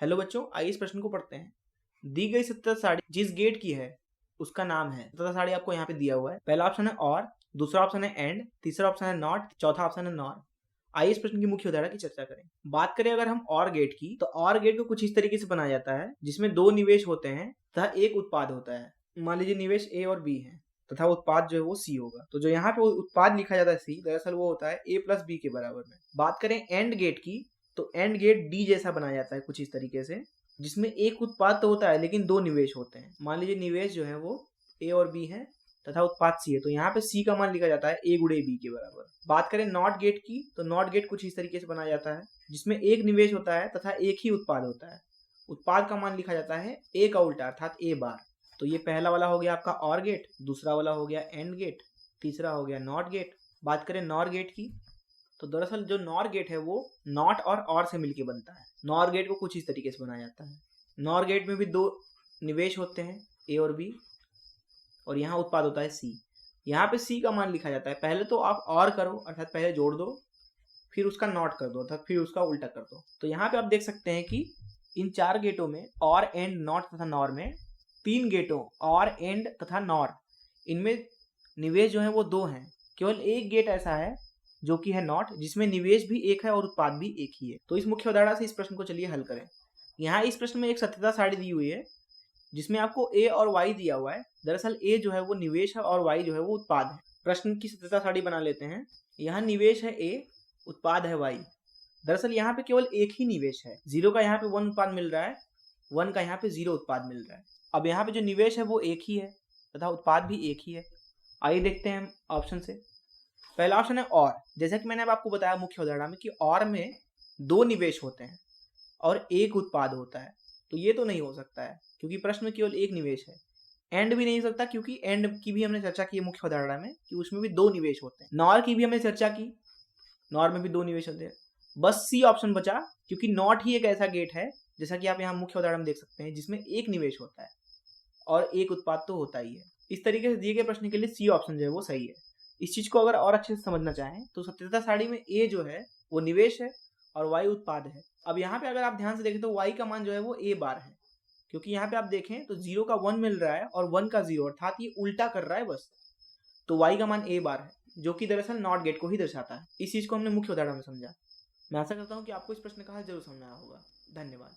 Hello बच्चों, आइए इस प्रश्न को पढ़ते हैं। दी गई सतत साड़ी जिस गेट की है उसका नाम है। सतत साड़ी आपको यहाँ पे दिया हुआ है। पहला ऑप्शन है और, दूसरा ऑप्शन है एंड, तीसरा ऑप्शन है नॉट, चौथा ऑप्शन है नॉर। आइए इस प्रश्न की मुख्य उदाहरण की चर्चा करें। बात करें अगर हम और गेट की, तो और गेट को कुछ इस तरीके से बनाया जाता है जिसमें दो निवेश होते हैं तथा एक उत्पाद होता है। मान लीजिए निवेश ए और बी है तथा उत्पाद जो है वो सी होगा। तो जो यहाँ पे उत्पाद लिखा जाता है सी, दरअसल वो होता है ए प्लस बी के बराबर में। बात करें एंड गेट की, तो एंड गेट डी जैसा बनाया जाता है कुछ इस तरीके से, जिसमें एक उत्पाद तो होता है लेकिन दो निवेश होते हैं। मान लीजिए निवेश जो है वो ए और बी है तथा उत्पाद सी है, तो यहाँ पे सी का मान लिखा जाता है ए गुणे बी के बराबर। बात करें नॉट गेट की, तो नॉट गेट कुछ इस तरीके से बनाया जाता है जिसमें एक निवेश होता है तथा एक ही उत्पाद होता है। उत्पाद का मान लिखा जाता है ए का उल्टा अर्थात ए बार। तो ये पहला वाला हो गया आपका और गेट, दूसरा वाला हो गया एंड गेट, तीसरा हो गया नॉट गेट। बात करें नॉर गेट की, तो दरअसल जो नॉर गेट है वो नॉट और से मिलके बनता है। नॉर गेट को कुछ इस तरीके से बनाया जाता है। नॉर गेट में भी दो निवेश होते हैं ए और बी, और यहाँ उत्पाद होता है सी। यहाँ पे सी का मान लिखा जाता है, पहले तो आप और करो अर्थात पहले जोड़ दो, फिर उसका नॉट कर दो अर्थात फिर उसका उल्टा कर दो। तो यहाँ पे आप देख सकते हैं कि इन चार गेटों में और एंड नॉट तथा नॉर में, तीन गेटों और एंड तथा नॉर, इनमें निवेश जो है वो दो हैं। केवल एक गेट ऐसा है जो कि है नॉट, जिसमें निवेश भी एक है और उत्पाद भी एक ही है। तो इस मुख्य उदाहरण से इस प्रश्न को चलिए हल करें। यहाँ इस प्रश्न में एक सत्यता सारणी दी हुई है जिसमें आपको ए और वाई दिया हुआ है। दरअसल ए जो है वो निवेश है और वाई जो है वो उत्पाद है। प्रश्न की सत्यता सारणी बना लेते हैं। यहाँ निवेश है ए, उत्पाद है वाई। दरअसल यहाँ पे केवल एक ही निवेश है, जीरो का यहाँ पे वन उत्पाद मिल रहा है, वन का यहाँ पे जीरो उत्पाद मिल रहा है। अब यहाँ पे जो निवेश है वो एक ही है तथा उत्पाद भी एक ही है। आइए देखते हैं ऑप्शन से। पहला ऑप्शन है और। जैसा कि मैंने अब आपको बताया मुख्य उदाहरण में कि और में दो निवेश होते हैं और एक उत्पाद होता है, तो ये तो नहीं हो सकता है क्योंकि प्रश्न में केवल एक निवेश है। एंड भी नहीं हो सकता क्योंकि एंड की भी हमने चर्चा की है मुख्य उदाहरण में कि उसमें भी दो निवेश होते हैं। नॉर की भी हमने चर्चा की, नॉर में भी दो निवेश होते हैं। बस सी ऑप्शन बचा क्योंकि नॉट ही एक ऐसा गेट है, जैसा कि आप यहाँ मुख्य उदाहरण में देख सकते हैं, जिसमें एक निवेश होता है और एक उत्पाद तो होता ही है। इस तरीके से दिए गए प्रश्न के लिए सी ऑप्शन जो है वो सही है। इस चीज को अगर और अच्छे से समझना चाहें तो सत्यता सारणी में ए जो है वो निवेश है और वाई उत्पाद है। अब यहाँ पे अगर आप ध्यान से देखें तो वाई का मान जो है वो ए बार है, क्योंकि यहाँ पे आप देखें तो जीरो का वन मिल रहा है और वन का जीरो, अर्थात ये उल्टा कर रहा है बस। तो वाई का मान ए बार है, जो कि दरअसल नॉट गेट को ही दर्शाता है। इस चीज को हमने मुख्य उदाहरण में समझा। मैं आशा करता हूँ कि आपको इस प्रश्न का हल जरूर समझ में आया होगा। धन्यवाद।